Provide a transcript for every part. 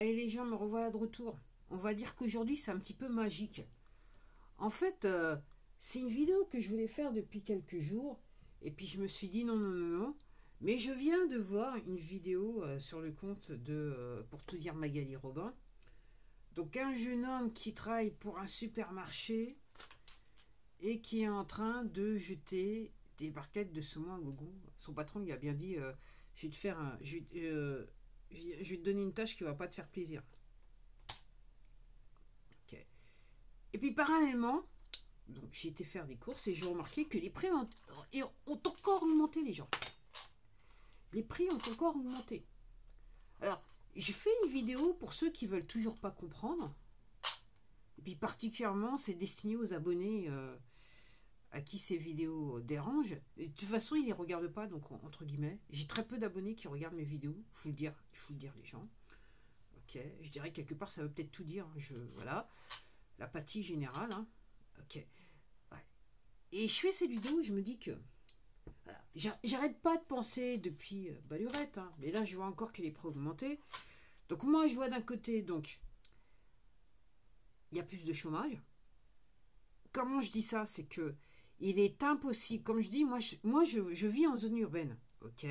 Et les gens, me revoilà de retour. On va dire qu'aujourd'hui c'est un petit peu magique. En fait, c'est une vidéo que je voulais faire depuis quelques jours. Et puis je me suis dit non, non, non, non. Mais je viens de voir une vidéo sur le compte de, pour tout dire, Magali Robin. Donc un jeune homme qui travaille pour un supermarché et qui est en train de jeter des barquettes de saumon à gogo. Son patron lui a bien dit, je vais te faire un, je vais te donner une tâche qui va pas te faire plaisir. Ok. Et puis parallèlement, donc j'ai été faire des courses et j'ai remarqué que les prix ont encore augmenté, les gens. Les prix ont encore augmenté. Alors, j'ai fait une vidéo pour ceux qui veulent toujours pas comprendre. Et puis particulièrement, c'est destiné aux abonnés à qui ces vidéos dérangent. Et de toute façon, ils les regardent pas, donc entre guillemets. J'ai très peu d'abonnés qui regardent mes vidéos. Il faut le dire, les gens. Ok, je dirais quelque part, ça veut peut-être tout dire. Voilà, l'apathie générale. Hein. Ok. Ouais. Et je fais cette vidéo, je me dis que voilà, j'arrête pas de penser depuis Balurette, hein, mais là je vois encore que les prix ont augmenté. Donc moi je vois d'un côté, donc il y a plus de chômage. Comment je dis ça? C'est que il est impossible, comme je dis, je vis en zone urbaine, ok.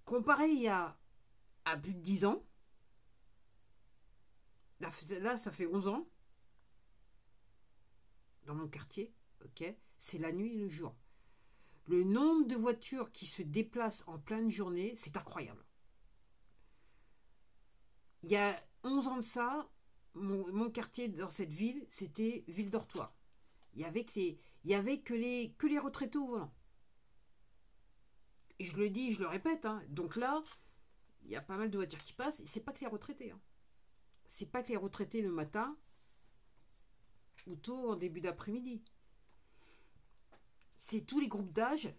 Comparé il y a à plus de 10 ans, là ça fait 11 ans, dans mon quartier, ok, c'est la nuit et le jour. Le nombre de voitures qui se déplacent en pleine journée, c'est incroyable. Il y a 11 ans de ça, mon quartier dans cette ville, c'était ville dortoir. Il y avait que les retraités au volant. Et je le dis, je le répète. Hein. Donc là, il y a pas mal de voitures qui passent. Et c'est pas que les retraités. Hein. C'est pas que les retraités le matin ou tôt en début d'après-midi. C'est tous les groupes d'âge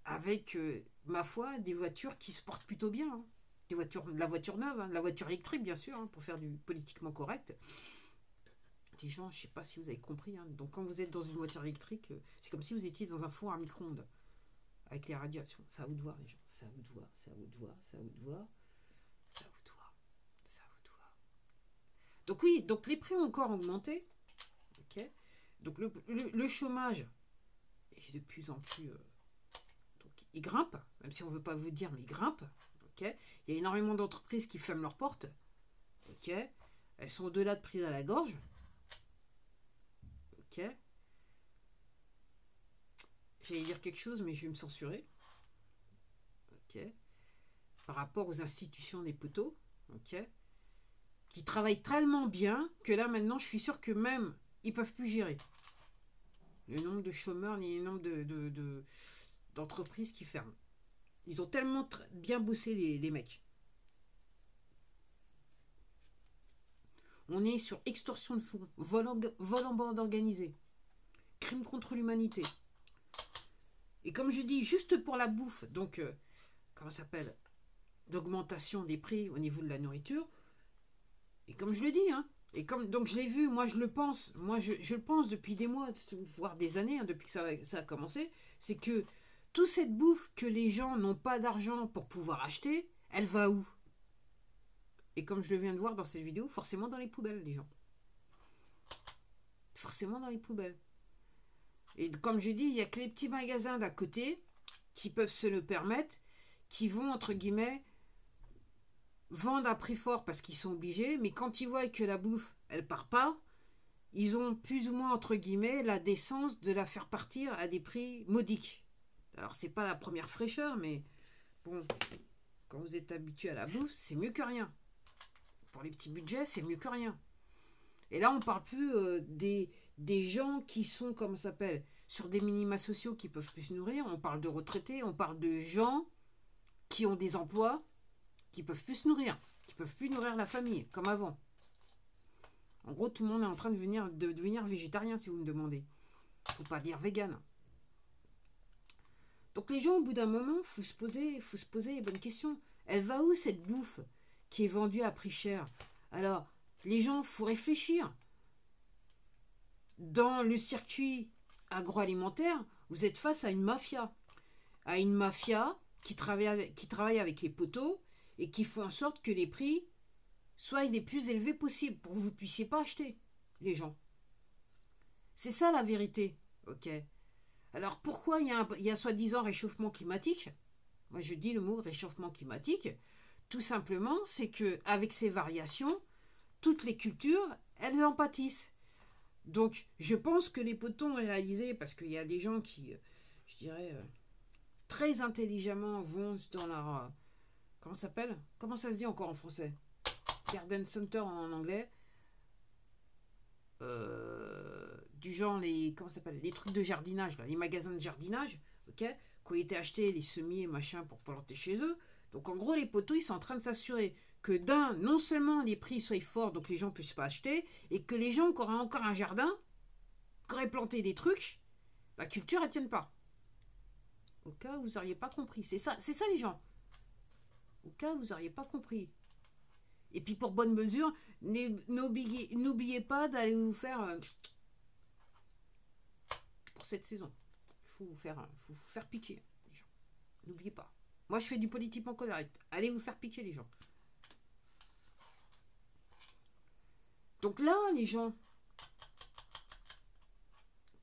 avec, ma foi, des voitures qui se portent plutôt bien. Hein. La voiture neuve, hein, la voiture électrique, bien sûr, hein, pour faire du politiquement correct. Les gens, je ne sais pas si vous avez compris. Hein, donc, quand vous êtes dans une voiture électrique, c'est comme si vous étiez dans un four à micro-ondes avec les radiations. C'est à vous de voir, les gens. C'est à vous de voir, c'est à vous de voir, c'est à vous de voir, c'est à vous de voir, c'est à vous de voir. Donc, oui, donc les prix ont encore augmenté. Ok. Donc, le chômage est de plus en plus. Donc, il grimpe, même si on ne veut pas vous dire, mais il grimpe. Okay. Il y a énormément d'entreprises qui ferment leurs portes. Okay. Elles sont au-delà de prises à la gorge. Ok. J'allais dire quelque chose, mais je vais me censurer. Ok. Par rapport aux institutions des poteaux. Ok. Qui travaillent tellement bien que là, maintenant, je suis sûr que même, ils peuvent plus gérer. Le nombre de chômeurs, ni le nombre d'entreprises qui ferment. Ils ont tellement bien bossé, les mecs. On est sur extorsion de fonds, vol en bande organisée, crime contre l'humanité. Et comme je dis, juste pour la bouffe, donc, comment ça s'appelle, d'augmentation des prix au niveau de la nourriture. Et comme je le dis, hein, et comme donc je l'ai vu, moi je le pense, je le pense depuis des mois, voire des années, hein, depuis que ça a commencé, c'est que toute cette bouffe que les gens n'ont pas d'argent pour pouvoir acheter, elle va où? Et comme je le viens de voir dans cette vidéo, forcément dans les poubelles, les gens. Forcément dans les poubelles. Et comme je dis, il n'y a que les petits magasins d'à côté qui peuvent se le permettre, qui vont, entre guillemets, vendre à prix fort parce qu'ils sont obligés, mais quand ils voient que la bouffe, elle part pas, ils ont plus ou moins, entre guillemets, la décence de la faire partir à des prix modiques. Alors, c'est pas la première fraîcheur, mais bon, quand vous êtes habitué à la bouffe, c'est mieux que rien. Pour les petits budgets, c'est mieux que rien. Et là, on parle plus des gens qui sont, comment ça s'appelle, sur des minima sociaux qui peuvent plus se nourrir. On parle de retraités, on parle de gens qui ont des emplois qui peuvent plus se nourrir, qui peuvent plus nourrir la famille, comme avant. En gros, tout le monde est en train de devenir végétarien, si vous me demandez. Faut pas dire vegan. Donc les gens, au bout d'un moment, faut se poser les bonnes questions. Elle va où cette bouffe qui est vendue à prix cher? Alors, les gens, faut réfléchir. Dans le circuit agroalimentaire, vous êtes face à une mafia. À une mafia qui travaille avec les poteaux et qui font en sorte que les prix soit il est plus élevé possible pour que vous ne puissiez pas acheter, les gens. C'est ça la vérité, ok? Alors pourquoi il y a soi-disant réchauffement climatique? Moi je dis le mot réchauffement climatique. Tout simplement, c'est que avec ces variations, toutes les cultures, elles en pâtissent. Donc je pense que les poteaux ont réalisé, parce qu'il y a des gens qui, je dirais, très intelligemment vont dans leur... comment ça s'appelle? Comment ça se dit encore en français? Garden Center en anglais. Du genre les... comment ça s'appelle? Les trucs de jardinage, là, les magasins de jardinage, ok? Qui ont été achetés, les semis et machin pour planter chez eux. Donc en gros, les poteaux, ils sont en train de s'assurer que non seulement les prix soient forts, donc les gens ne puissent pas acheter, et que les gens qui auraient encore un jardin, qui auraient planté des trucs, la culture, elle ne tienne pas. Au cas où vous n'auriez pas compris. C'est ça les gens. Au cas où vous n'auriez pas compris. Et puis pour bonne mesure, n'oubliez pas d'aller vous faire... pour cette saison. Il faut vous faire piquer, les gens. N'oubliez pas. Moi, je fais du politiquement correct. Allez vous faire piquer, les gens. Donc là, les gens,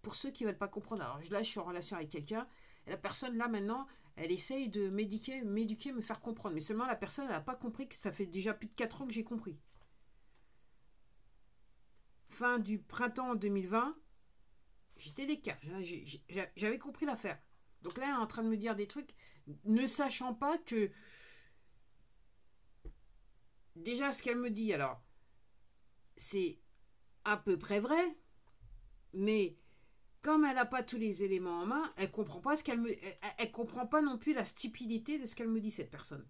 pour ceux qui ne veulent pas comprendre, alors là, je suis en relation avec quelqu'un, et la personne, là, maintenant, elle essaye de m'éduquer, me faire comprendre. Mais seulement, la personne, elle n'a pas compris que ça fait déjà plus de 4 ans que j'ai compris. Fin du printemps 2020, j'étais d'écart. J'avais compris l'affaire. Donc là, elle est en train de me dire des trucs, ne sachant pas que... Déjà, ce qu'elle me dit, alors, c'est à peu près vrai, mais comme elle n'a pas tous les éléments en main, elle comprend pas elle comprend pas non plus la stupidité de ce qu'elle me dit, cette personne.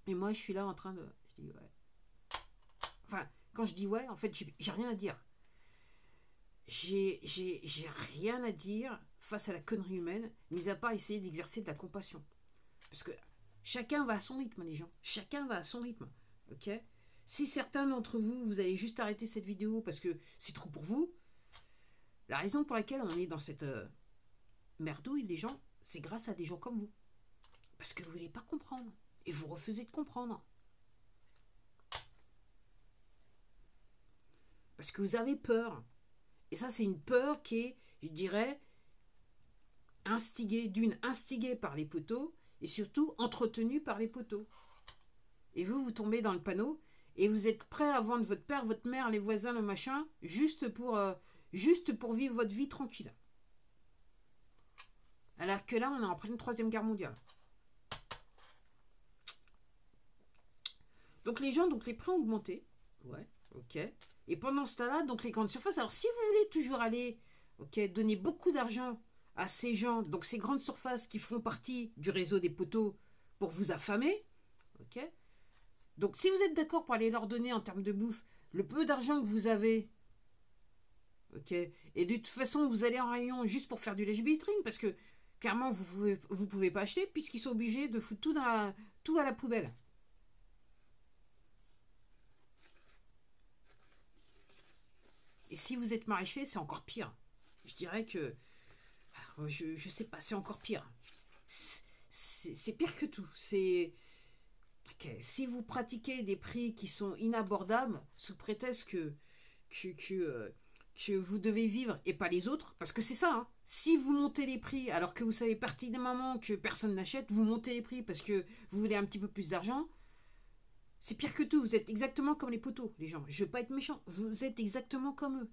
Et moi, je suis là en train de... Je dis ouais. Enfin, quand je dis ouais, en fait, j'ai rien à dire. J'ai rien à dire face à la connerie humaine, mis à part essayer d'exercer de la compassion. Parce que chacun va à son rythme, les gens. Chacun va à son rythme. Ok? Si certains d'entre vous, vous allez juste arrêter cette vidéo parce que c'est trop pour vous, la raison pour laquelle on est dans cette merdouille, les gens, c'est grâce à des gens comme vous. Parce que vous ne voulez pas comprendre. Et vous refusez de comprendre. Parce que vous avez peur. Et ça, c'est une peur qui est, je dirais, instigée par les poteaux et surtout entretenue par les poteaux. Et vous tombez dans le panneau et vous êtes prêt à vendre votre père, votre mère, les voisins, le machin, juste pour vivre votre vie tranquille. Alors que là, on est en pleine 3e guerre mondiale. Donc les gens, donc les prix ont augmenté. Ouais, ok. Et pendant ce temps-là, donc les grandes surfaces, alors si vous voulez toujours aller, ok, donner beaucoup d'argent à ces gens, donc ces grandes surfaces qui font partie du réseau des poteaux pour vous affamer, ok. Donc si vous êtes d'accord pour aller leur donner en termes de bouffe le peu d'argent que vous avez, ok, et de toute façon vous allez en rayon juste pour faire du lèche-vitrine, parce que clairement vous pouvez pas acheter puisqu'ils sont obligés de foutre tout à la poubelle. Et si vous êtes maraîcher, c'est encore pire. Je dirais que... Je sais pas, c'est encore pire. C'est pire que tout. C'est... Okay. Si vous pratiquez des prix qui sont inabordables, sous prétexte que vous devez vivre et pas les autres, parce que c'est ça, hein. Si vous montez les prix alors que vous savez pertinemment que personne n'achète, vous montez les prix parce que vous voulez un petit peu plus d'argent, c'est pire que tout. Vous êtes exactement comme les poteaux, les gens. Je veux pas être méchant. Vous êtes exactement comme eux.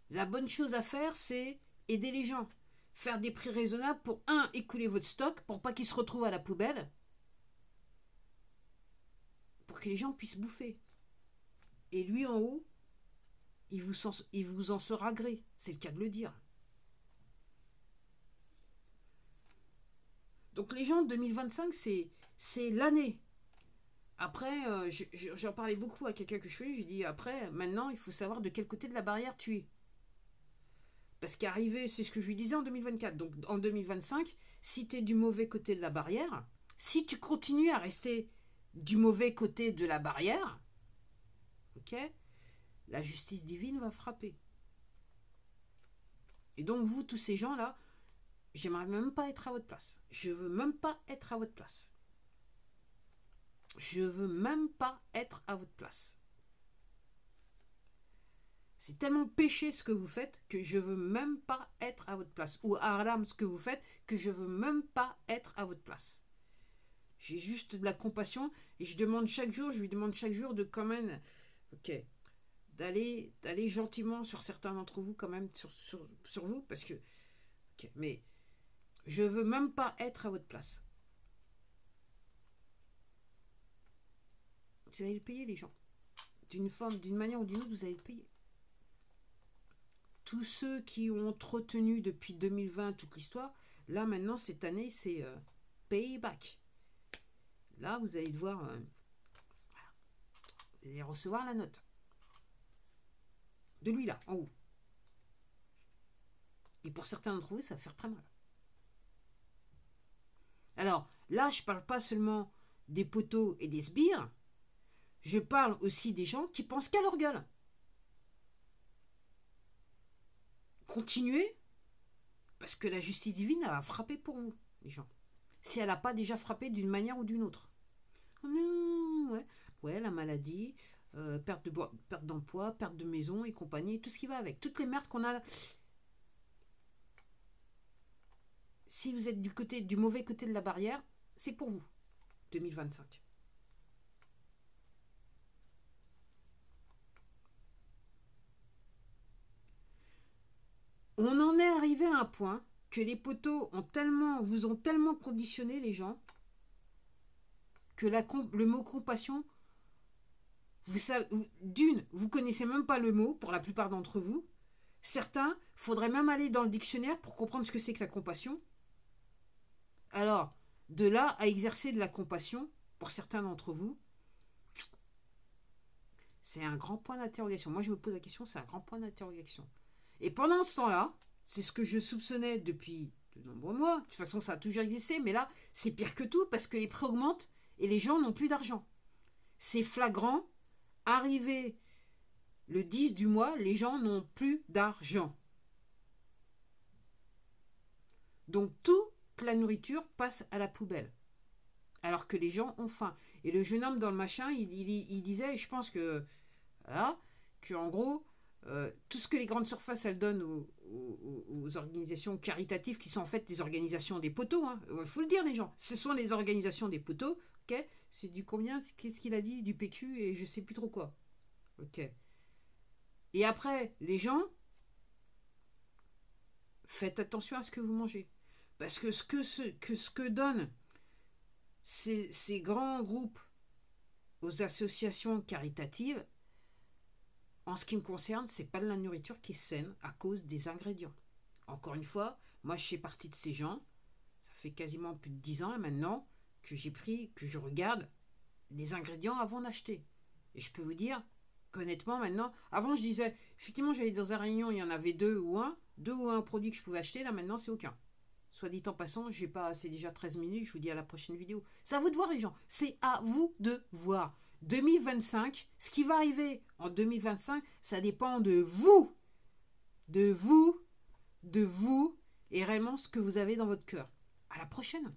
La bonne chose à faire, c'est aider les gens. Faire des prix raisonnables pour, écouler votre stock, pour pas qu'il se retrouve à la poubelle. Pour que les gens puissent bouffer. Et lui, en haut, il vous en sera gré. C'est le cas de le dire. Donc les gens, 2025, c'est l'année. Après, j'en parlais beaucoup à quelqu'un que je suis. J'ai dit, après, maintenant, il faut savoir de quel côté de la barrière tu es. Parce qu'arriver, c'est ce que je lui disais en 2024. Donc en 2025, si tu es du mauvais côté de la barrière, si tu continues à rester du mauvais côté de la barrière, ok, la justice divine va frapper. Et donc vous, tous ces gens-là, j'aimerais même pas être à votre place. Je veux même pas être à votre place. Je veux même pas être à votre place. C'est tellement péché ce que vous faites que je veux même pas être à votre place. Ou haram ce que vous faites que je veux même pas être à votre place. J'ai juste de la compassion et je lui demande chaque jour de quand même, ok, d'aller gentiment sur certains d'entre vous quand même, sur vous, parce que, ok, mais je veux même pas être à votre place. Vous allez le payer, les gens. D'une manière ou d'une autre, vous allez le payer. Tous ceux qui ont entretenu depuis 2020 toute l'histoire, là maintenant, cette année, c'est payback. Là, vous allez devoir vous allez recevoir la note. De lui, là, en haut. Et pour certains d'entre vous, ça va faire très mal. Alors, là, je ne parle pas seulement des poteaux et des sbires, je parle aussi des gens qui pensent qu'à leur gueule. Continuez, parce que la justice divine, elle va frapper pour vous, les gens. Si elle n'a pas déjà frappé d'une manière ou d'une autre. Ouais, la maladie, perte d'emploi, perte de maison et compagnie, tout ce qui va avec. Toutes les merdes qu'on a. Si vous êtes du mauvais côté de la barrière, c'est pour vous. 2025. On en est arrivé à un point que les poteaux vous ont tellement conditionné, les gens, que le mot compassion, vous connaissez même pas le mot pour la plupart d'entre vous. Certains, faudrait même aller dans le dictionnaire pour comprendre ce que c'est que la compassion. Alors, de là à exercer de la compassion, pour certains d'entre vous, c'est un grand point d'interrogation. Moi, je me pose la question, c'est un grand point d'interrogation. Et pendant ce temps-là, c'est ce que je soupçonnais depuis de nombreux mois. De toute façon, ça a toujours existé, mais là, c'est pire que tout parce que les prix augmentent et les gens n'ont plus d'argent. C'est flagrant. Arrivé le 10 du mois, les gens n'ont plus d'argent. Donc, toute la nourriture passe à la poubelle. Alors que les gens ont faim. Et le jeune homme dans le machin, il disait, et je pense que, voilà, qu'en gros, tout ce que les grandes surfaces elles donnent aux organisations caritatives qui sont en fait des organisations des poteaux, il faut le dire les gens, ce sont les organisations des poteaux, ok, c'est du combien, qu'est-ce qu'il a dit, du PQ et je sais plus trop quoi, ok. Et après, les gens, faites attention à ce que vous mangez, parce que ce que donnent ces grands groupes aux associations caritatives, en ce qui me concerne, c'est pas de la nourriture qui est saine à cause des ingrédients. Encore une fois, moi je fais partie de ces gens, ça fait quasiment plus de 10 ans là, maintenant, que je regarde les ingrédients avant d'acheter. Et je peux vous dire, honnêtement maintenant, avant je disais, effectivement j'allais dans un rayon, il y en avait deux ou un produit que je pouvais acheter, là maintenant c'est aucun. Soit dit en passant, c'est déjà 13 minutes, je vous dis à la prochaine vidéo. C'est à vous de voir les gens, c'est à vous de voir. 2025, ce qui va arriver en 2025, ça dépend de vous. De vous, et réellement ce que vous avez dans votre cœur. À la prochaine.